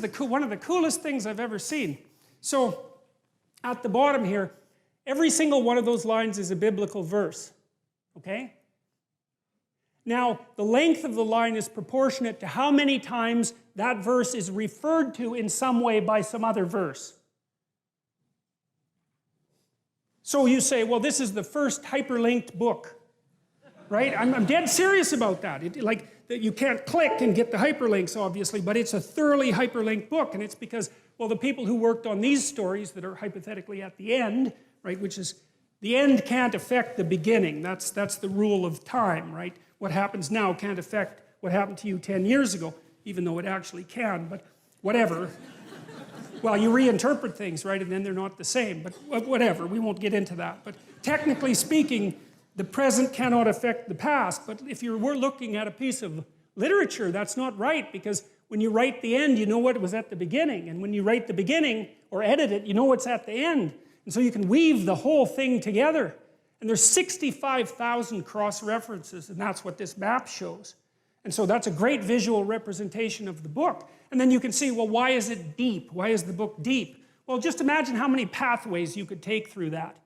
One of the coolest things I've ever seen. So at the bottom here, every single one of those lines is a biblical verse, okay? Now, the length of the line is proportionate to how many times that verse is referred to in some way by some other verse. So you say, well, this is the first hyperlinked book, right? I'm dead serious about that. You can't click and get the hyperlinks, obviously, but it's a thoroughly hyperlinked book, and it's because, well, the people who worked on these stories that are hypothetically at the end, right, which is, the end can't affect the beginning. That's the rule of time, right? What happens now can't affect what happened to you 10 years ago, even though it actually can, but whatever. Well, you reinterpret things, right, and then they're not the same, but whatever, we won't get into that. But technically speaking, the present cannot affect the past, but if you're looking at a piece of literature, that's not right, because when you write the end, you know what was at the beginning, and when you write the beginning, or edit it, you know what's at the end. And so you can weave the whole thing together. And there's 65,000 cross-references, and that's what this map shows. And so that's a great visual representation of the book. And then you can see, well, why is it deep? Why is the book deep? Well, just imagine how many pathways you could take through that,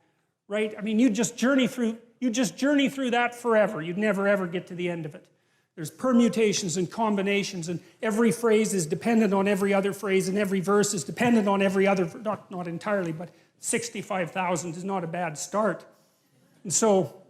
right? I mean, you just journey through that forever. You'd never, ever get to the end of it. There's permutations and combinations, and every phrase is dependent on every other phrase, and every verse is dependent on every other, not entirely, but 65,000 is not a bad start. And so